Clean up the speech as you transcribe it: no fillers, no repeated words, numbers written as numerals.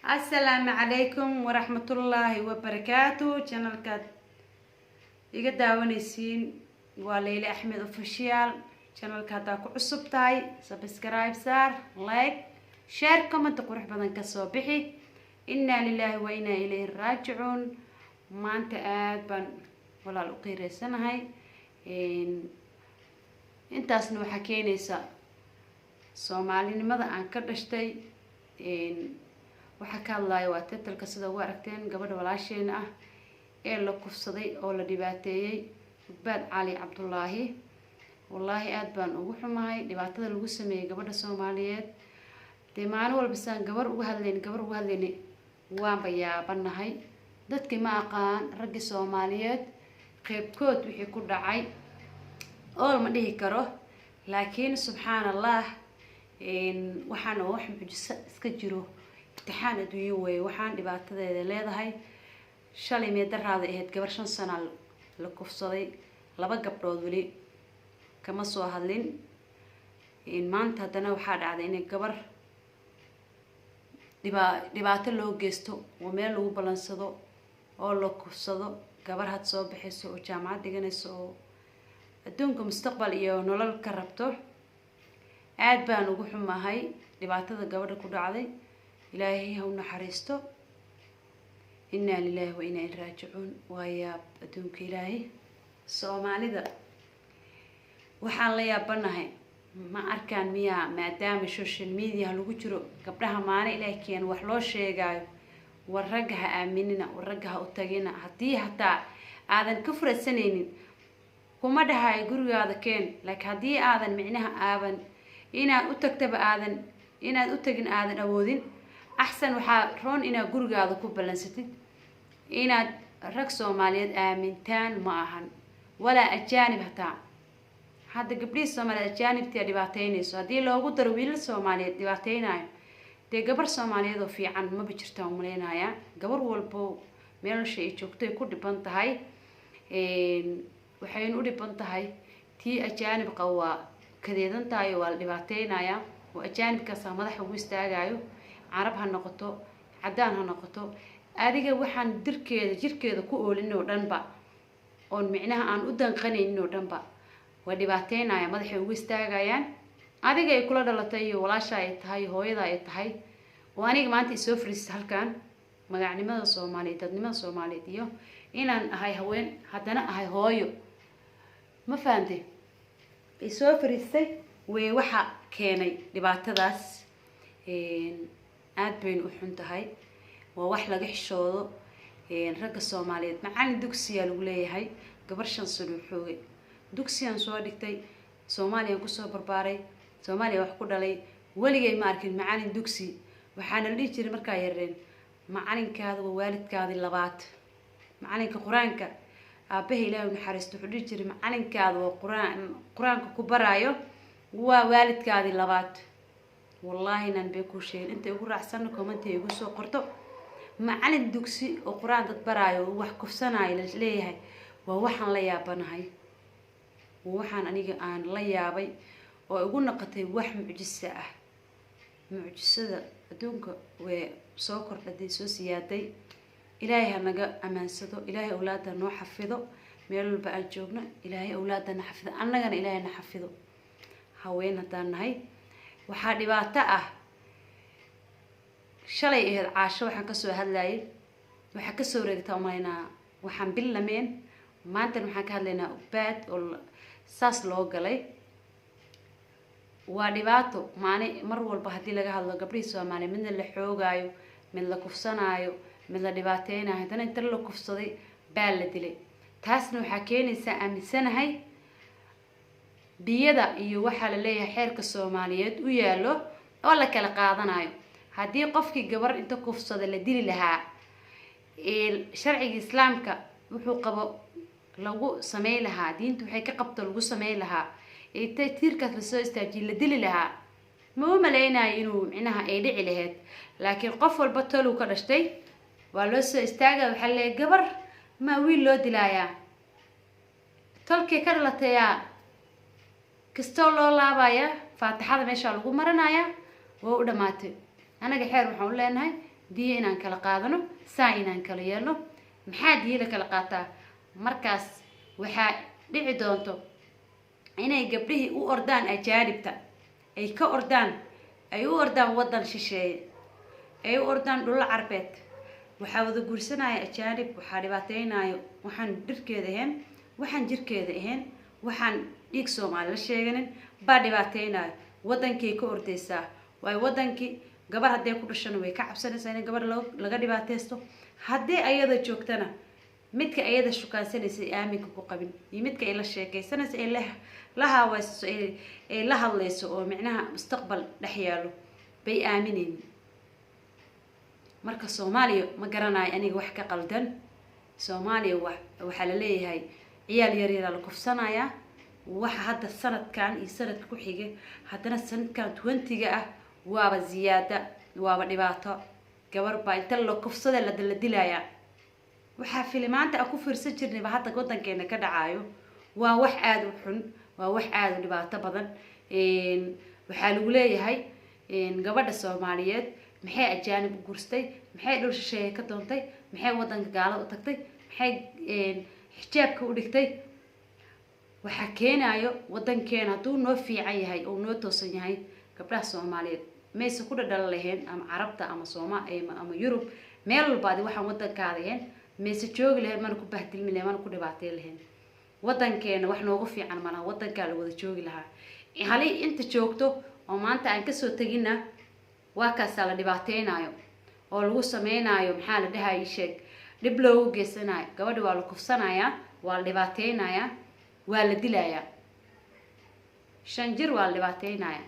السلام عليكم ورحمة الله وبركاته. channelka iga daawanaysiin waa Leila Axmed official. channelka hadaa ku cusub tahay subscribe saar, like, share, comment qurux badan ka soo bixi. inna lillahi wa inna ilayhi raaji'uun. maanta aad baan walaal u qiireysanahay intaasna waxa keenaysa Soomaalinimada aan ka dhashtay. waxa ka hadlayo waa title-ka sida ugu aragteen gabadha walaasheen ah ee la kufsaday oo la dhibaateeyay Baad Cali Cabdullaahi. wallahi aad baan ugu xumahay dhibaatada lagu sameeyay gabadha Soomaaliyeed. maalin walba saan gabar uga hadlayni waan bayaabanahay. dadkii ma aqaan ragga Soomaaliyeed qeybkood wixii ku dhacay oo ma dhihi karo, laakiin subxaanallah waxaan wax mucjiso iska jiro. imtixaan adduunyo way waxaan dhibaatadeeda leedahay. shalay meedaraada ahayd gabar 5 sano la kufsaday, 2 gabdhood wali kama soo hadlin. maanta hadana waxaa dhacday in gabar dhibaato loo geysto oo meel lagu balansado oo la kufsado. gabar had soo bixiso oo jaamacad dhiganayso oo adduunka mustaqbal iyo nolol ka rabto. aad baan ugu xumahay dhibaatada gabadha ku dhacday. ilaahay ha u naxariisto. inna lillahi wa inna ilayhi raaji'uun. waaya adduunka ilaahay. Soomaalida waxaan la yaabanahay ma arkaan miya maadaama social media lagu jiro gabdhaha maalin ilaahay keen wax loo sheegayo war ragga ha aaminina, war ragga ha u tagina. haddii hataa aadan ka fursanaynin kuma dhahay gurigaada keen, laakiin haddii aadan micnaha aaban inaad u tagtaba inaad u tagin aadan awoodin, axsan waxaa roon inaad gurigaada ku balansatid. inaad rag Soomaaliyeed aamintaan ma ahan walaa ajaanib hataa. hadda gabdhii Soomaaliyeed ajaanibtii dhibaateynayso haddii loogu daro wiilal Soomaaliyeed dhibaateynayo dee gabar Soomaaliyeed oo fiican ma jirtaan u maleynayaa. gabar walbo meelsha ay joogto ay ku dhiban tahay. waxayna u dhiban tahay tii ajaanib qawaa kadeedan tahay waa la dhibaateynayaa oo ajaanibkaas madaxa ugu istaagayo. carab ha noqoto, cadaan ha noqoto, adiga waxaan jirkeeda ku oolin oo dhanba oon micnaha aan u danqanaynin oo dhanba waa dhibaateynaya, madaxa ugu istaagayaan. adiga ay kula dhalatay iyo walaasha ay tahay, hooyada ay tahay. oo aniga maanta isoo fariistay halkan magacnimada Soomaaliyeed, dadnimada Soomaaliyeed iyo inaan ahay haween haddana ahay hooyo. ma fahamtay? isoo fariistay way waxa keenay dhibaatadaas. aad bayn u xun tahay. waa wax laga xishoodo. ragga Soomaaliyeed macallin dugsiga lagu leeyahay gabar 5 sano xoogay dugsigan soo dhigtay. Soomaaliya ku soo barbaaray, Soomaaliya wax ku dhalay. waligay ma arkin macallin dugsi. waxaana la dhihi jiray markaa yareen macallinkaada waa waalidkaadii labaad. macallinka quraanka aabaha Ilaahay naxariisto wuxuu dhihi jiray macallinkaada waa quraanka ku baraayo waa waalidkaadii labaad. wallahi nan bay ku sheegay inta ugu raacsan comment igu soo qorto macallin dugsi oo quraan dad baraayo wax kufsanayo leeyahay waa waxaan la yaabanahay. waxaan aniga aan la yaabay oo ugu noqotay wax mucjiso ah. mucjisada adduunka way soo kordhay, soo siyaaday. ilaahay ha naga amaansado, ilaahay awlaadda noo xafido. meel walba aan joogno ilaahay awlaadana xafido, annagana ilaahay na xafido. haween hadaan nahay waxaa dhibaato ah. shalay ahayd caasho waxaan ka soo hadlayay, waxa ka soo wareegtaa umaynaa waxaan bilameen. maanta waxaan ka hadlaynaa Baad oo saas loo galay. waa dhibaato mar walba haddii laga hadlo gabdhii Soomaaliyeed mid la xoogaayo, mid la kufsanaayo, mid la dhibaateynayo, haddana inta la kufsaday baa la dilay. taasna waxaa keenaysa aaminsanahay biyada iyo waxaa la leeyahay xeerka Soomaaliyeed u yaalo oo la kala qaadanayo. haddii qofkii gabar inta kufsada la dili lahaa sharciga Islaamka wuxuu qabo lagu sameey lahaa, diintu waxay ka qabto lagu sameey lahaa, tiirkaas la soo istaajiyo la dili lahaa, ma u maleynayo inuu micnaha ay dhici lahayd. laakiin qof walba tolu ka dhashtay waa loo soo istaagaa. waxaa leeyahay gabar ma wiil loo dilaayaa, tolkii ka dhalataya kastoo loo laabaya faatixada meesha lagu maranaya waa u dhamaatay. anaga xeer waxaan u leenahay diya inaan kala qaadano saa inaan kala yeelno. maxaa diya la kala qaataa? markaas waxaa dhici doonto inay gabdhihii u ordaan ajaanibta, ay ka ordaan, ay u ordaan wadan shisheeye, ay u ordaan dhul carbeed. waxaa wada guursanaya ajaanib, waxaa dhibaateynayo waxaan dhirkeeda ahayn, waxaan jirkeeda ahayn, waxaan dhiig Soomaali la sheeganin baa dhibaateynayo. wadankay ka ordeysaa, waayo wadankii gabar hadday ku dhashana way ka cabsanaysaa in gabar laga dhibaateysto. haddii ayada joogtana midka ayada shukaansanaysa aaminka ku qabin iyo midka ay la sheekaysanaysa ay la haawayso ay la hadlayso oo micnaha mustaqbal dhex yaalo bay aamineen. marka Soomaaliya ma garanayo aniga wax ka qaldan. Soomaaliya waxa la leeyahay ciyaal yar yar la kufsanaya. waxa hadda sanadkan iyo sanadka ku xigay haddana sanadkan 20ga ah waaba ziyaada, waaba dhibaato. gabar baa inta la kufsada la dilaya. waxaa filimaanta ku fiirsan jirnay hadda wadankeena ka dhacayo waa wax aad u xun, waa wax aad u dhibaato badan. waxaa lagu leeyahay gabadha Soomaaliyeed maxay ajaanib u guurstay, maxay dhul shisheeye ka doontay, maxay wadanka gaalada u tagtay, maxay xijaabka u dhigtay. waxaa keenayo wadankeena hadduu noo fiican yahay oo noo toosan yahay gabdhaha Soomaaliyeed maysa ku dhadhalan lahayn ama carabta ama Soomaaliya ama Yurub meel walbaadi waxaan wadankaada ahayn maysa joogi lahayn, mana ku bahdilmi lahayn, mana ku dhibaateyn lahayn. wadankeena wax noogu fiican malaha, wadankaa la wada joogi lahaa. halii inta joogto oo maanta aan kasoo tegina waa kaasaa la dhibaateynayo oo lagu sameynayo maxaa la dhahay sheeg dhib loogu geysanayo. gabadha waa la kufsanayaa, waa la dhibaateynayaa, waa la dilayaa. 5 jir waa la dhibaateynayaa.